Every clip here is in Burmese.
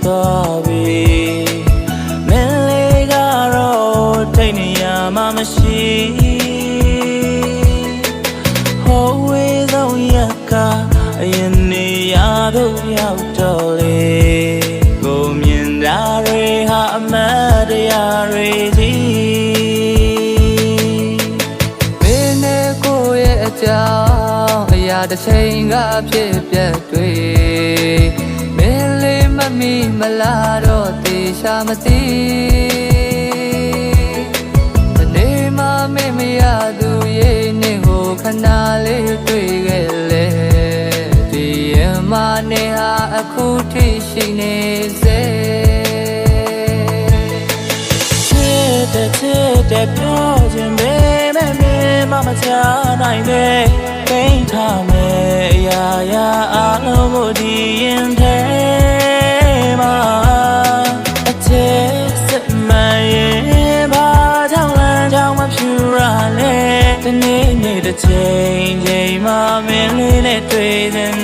baby Melegaro Tainia Mamashi Always on Yaka Ayani Yado Yautole Go Mindare Hamadia Rezi Beneko Yata Yada Chinga Pip Mele Mami Malado Tishamati The name of Mimiadu Ye Nego Canale Twigele Diamanea Akuti Shinese Tete Pojin Baby Mama Jana Paint Tame Ya Alomodi in Tema A taste my Bajalan Jama Purale The need a change Mama in it trading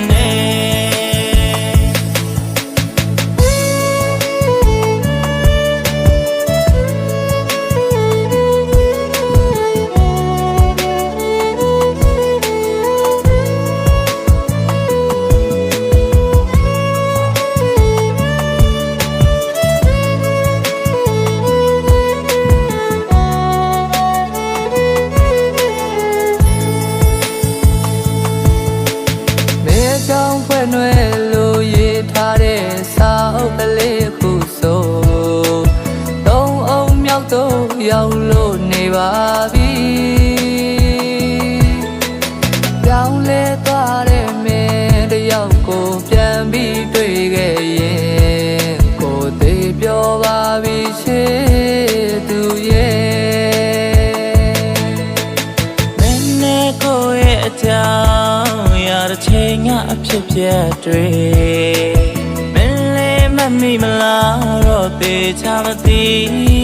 Young low never be Down let the young go can be big Go they pure baby to ye When go it down you're taking up your tree Men let me malaro be charity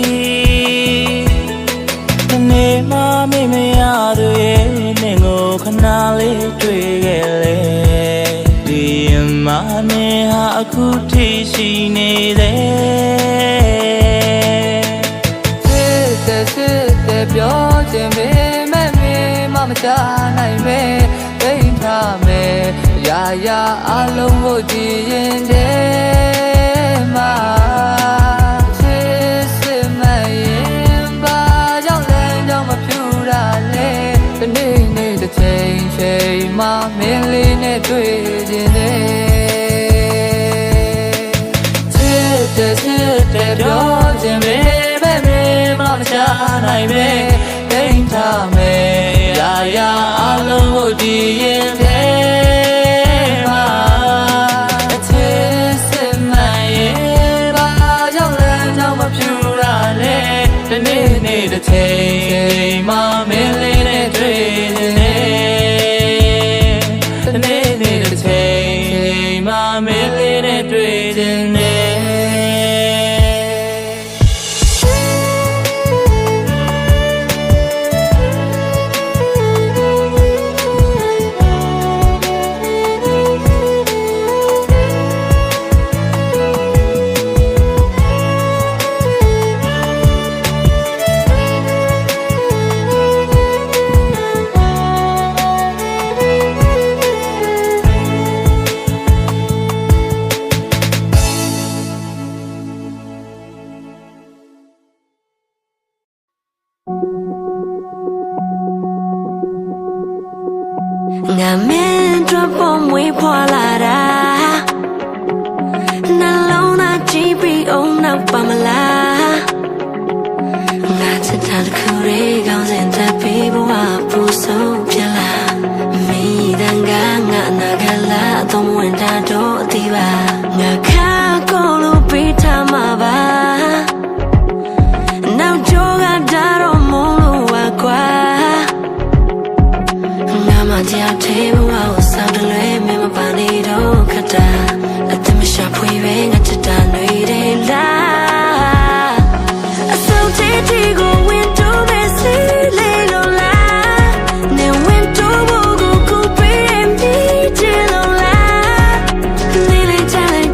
Nema Mimiadu Ningo Canale Twigele Diamane Akuti Shine Sete Pioche Me Mama Jana Me Painta Me Ya Alomodi in Dema Change my million twin Sit George and baby Mama Jana Paint me Ya Alomodi in Tema Tis my Bajalan Jama Purale The need to change my million twin My million trading Ngamen drop we polara Nalona GB on na pamala Ngata tal kure gong sen ta people wa puso pyala Mi danga nga nagala tom wenda do diva Ngaka ko lu pita ma ba Now joga daro mulu wa kwa Jia table was sound away, me my body don't cut down. Let them shop we ring at the down, we didn't lie. I saw Titi go into the sea, low la. Then went to go coupe and be chill on la. Nearly telling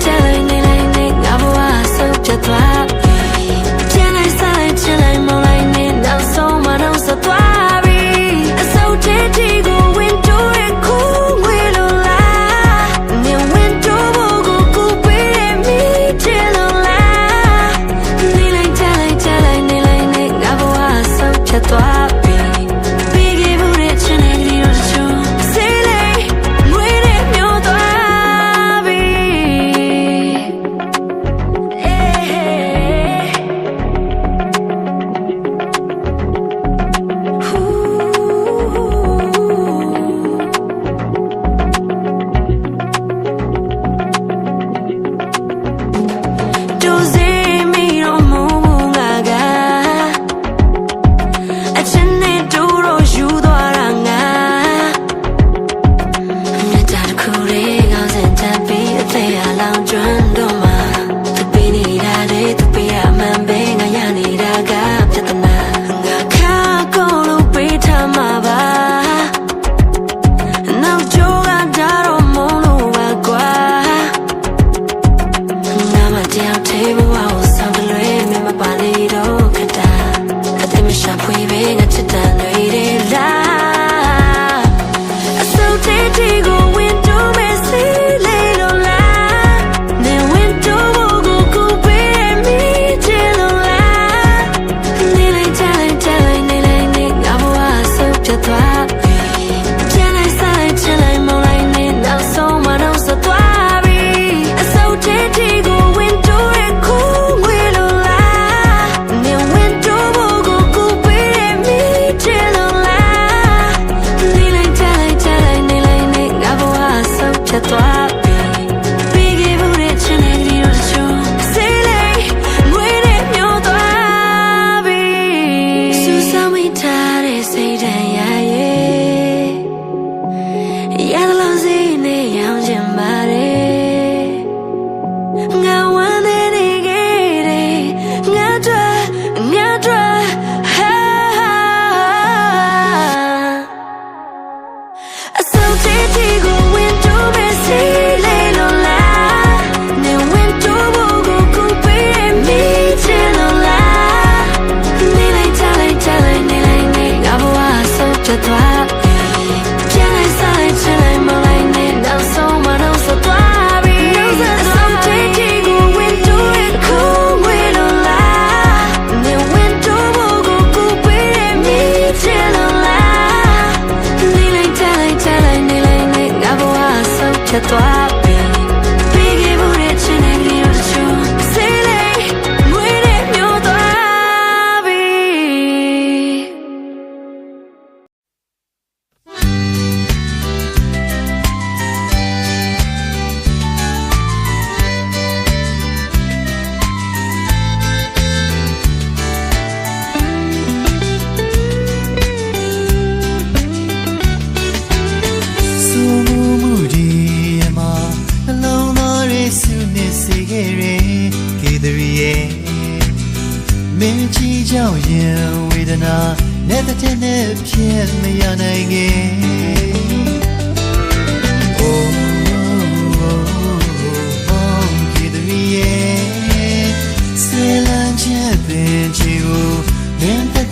လက်တစ်ထက်နဲ့ဖြစ်မရနိုင်ငယ်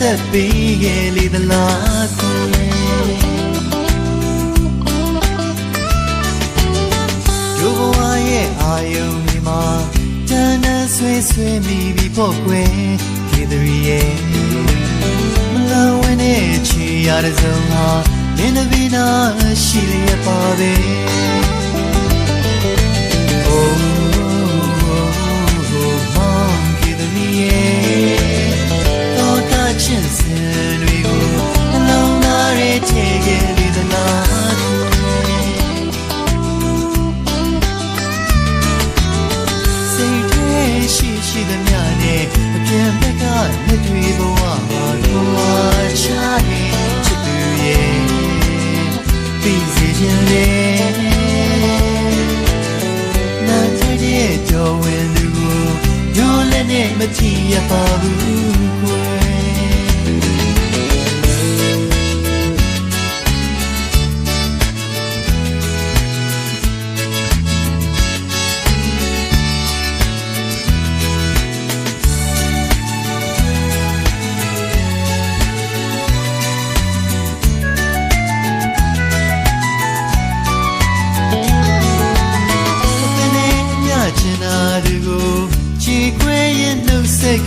သက်ပေးခဲ့လေသလားကိုဒုဘဝရဲ့အာယုံဒီမှာတန်းတန်းဆွေးဆွေးမိပြီးပေါ့ကွယ်ခေတရီရဲ့မလာဝင်တဲ့ချီရတဲ့စုံဟာမင်းတပင်းနာရှိလျက်ပါပဲချစ်စင်တွေကိုနှလုံးသားရဲ့ထည့်ခဲ့လေသလားစိတ်ထဲရှိရှိသမျှနဲ့အပြန်ဘက်ကလက်တွေဘဝမှာကိုဝါချရဲ့ချစ်သူရဲ့ပြီးစီခြင်းလေနာတဲ့တော်ဝင်သူကိုညိုလည်းနဲ့မကြည့်ရပါဘူးကွယ်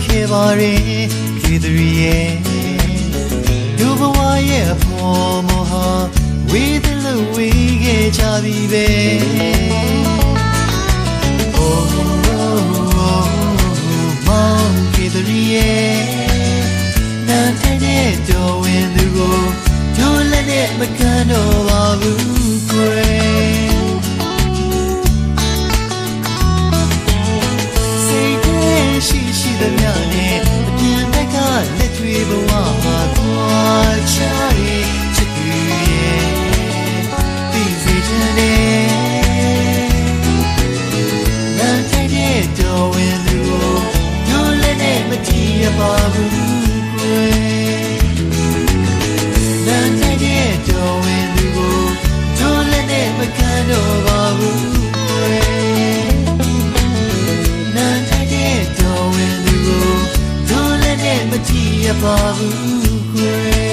ခဲ့ပါရင်ခေတရီရဲ့ဒုဘဝရဲ့အဖို့မဟာဝေးတယ်လို့ဝေးခဲ့ကြပြီပဲ မောင်ခေတရီရဲ့နာတဲ့တော်ဝင်သူကိုဒုလည်းနဲ့မကန်တော့ပါဘူးကွယ်ရှိသမျှနဲ့အပြင်ဘက်ကလက်တွေဘဝမှာကွာချရဲ့ချစ်သူရဲ့ပြီးစေချင်တယ်နာတဲ့တော်ဝင်သူကိုညိုလည်းနဲ့မကြည့်ရပါဘူးကွယ်နာတဲ့တော်ဝင်သူကိုညိုလည်းနဲ့မကန်တော့ပါဘူးကွယ်မကြည့်ရပါဘူးကွယ်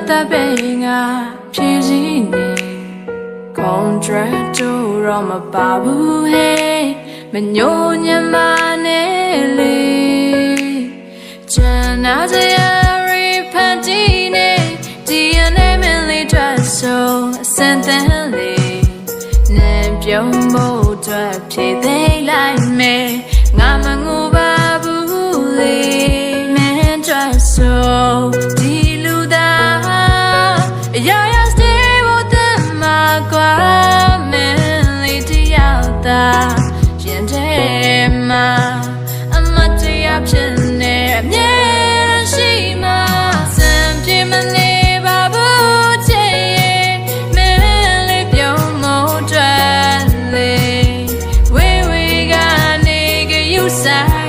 တပဲငါဖြည့်စည်းနေ contract တို့တော့မပါဘူးဟဲ့မညိုညမနဲ့လေချမ်းသာစရာရီဖန်တီးနေဒီအနေမလေးတွေ့ဆိုစံတန်လေးနဲ့ပြုံးဖို့အတွက်ဖြည့်သိမ်းလိုက်မယ်ငါမငိုပါဘူးလေမင်းတွေ့ဆိုဒီလူသားအရာရာ stay with them မှာကွာမင်းလေးတယောက်သာရင်ထဲမှာအမတရားဖြစ်နေအမြဲတမ်းရှိမှစံပြေမနေပါဘူးချစ်ရဲ့မင်းလေးပြုံးမို့ထွက်လေဝေးဝေးကနေကယူစား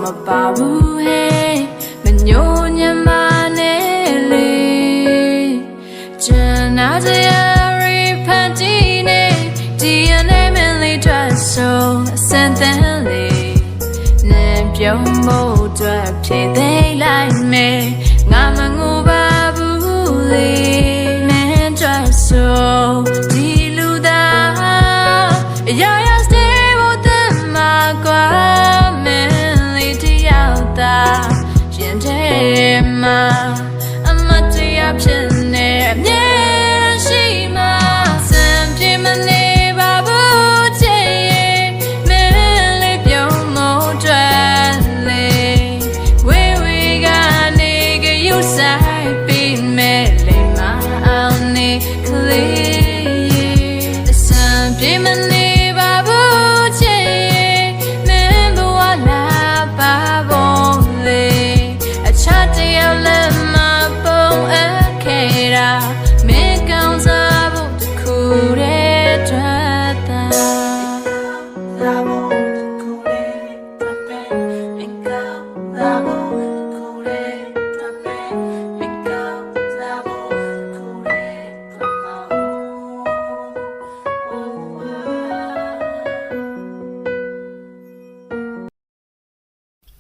my babu hey manyonya manele jana jari patine DNA mainly just so sentently ne pyong mo twa phit they like me nga mangu babu le ne just so di lu da ya stay with them ma kwa mainly ti out da yin de ma amatia phit ne mye shi ma sam phi ma ne babu che mainly pyong mo twa le we ga ne ge you sai be me le ma out ne clear the sam phi ma ne babu che men bo la ba bon le a cha te ya le ma bong a ke ra me kaung sa bu de ku de twa ta la bo de ku de twa pe me kaung la bo de ku de twa pe me kaung la bo de ku de twa ma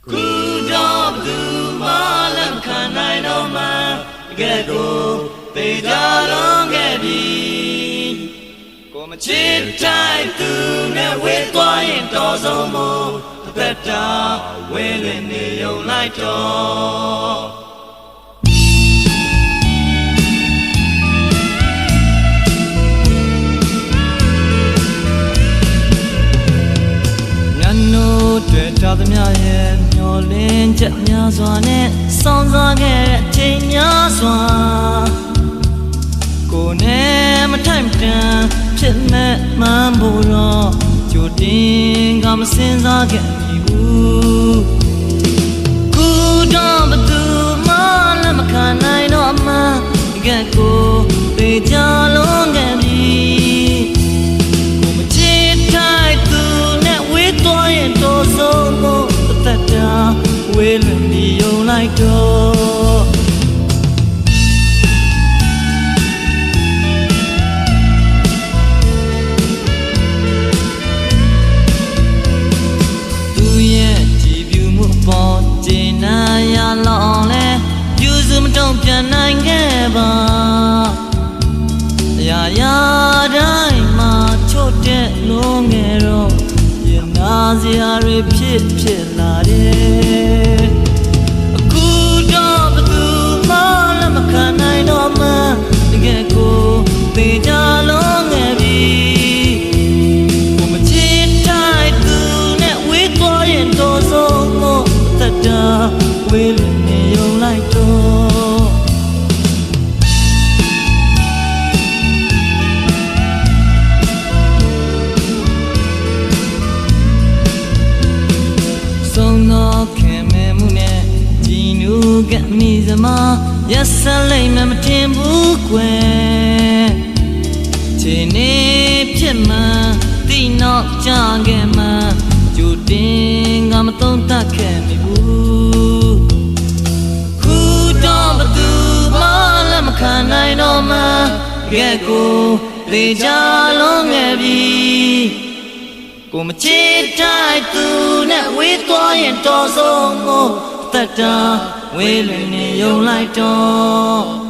Kudam du malam kanai no ma gego te jarong gebi ko ma chit tai tu ne we twa yin to so mo tat ta we lwin ne yong lai toတွေ့တာသမျှရဲ့မျောလင်းချက်များစွာနဲ့စောင့်စားခဲ့တဲ့ချိန်များစွာကိုယ်နဲ့မထိုက်မတန်ဖြစ်မဲ့မှန်းဖို့တော့ကြိုတင်ကမစင်စားခဲ့ပြီဘူးခုတော့ဘသူမှလည်းမခံနိုင်တော့မှတကယ်ကိုပေချလုံးခဲ့ပြီကိုမချစ်ထိုက်သူနဲ့ဝေးသွားရင်တော့ဆုံးမို့အသက်တာဝေးလွန်နေုံလိုက်တော့သူရဲ့ကြည်ပြူမှုပေါ်ကျင်နာရလောင်လဲပြုစုမတော့ပြန်နိုင်ခဲ့ပါအရာရာတိုင်းမှာချို့တဲ့လုံးငယ်တော့ရင်နာစရာတွေဖြစ်လာတယ်အခုတော့ဘသူမှလည်းမခံနိုင်တော့မှတကယ်ကိုသေချာလုံးငယ်ပြီကိုမချစ်ထိုက်သူနဲ့ဝေးသွားရင်တော့ဆုံးမို့တတ်တာဝေးလွန်နေုံလိုက်တော့ခင်မဲမှုနဲ့ကြည်နူးကမိစမရက်ဆက်လိုက်မှမတင်ဘူးကွယ်ခြေနေဖြစ်မှတိနောက်ကြခဲ့မှကြိုတင်ကမသုံးတတ်ခဲ့မိဘူးခုတော့ဘသူမှလည်းမခံနိုင်တော့မှကဲကိုလေချလုံးခဲ့ပြီကိုမချစ်တိုက်သူနဲ့ဝေးသွားရင်တော်ဆုံးမို့တတ်တာဝေးလွင်နေုံလိုက်တော့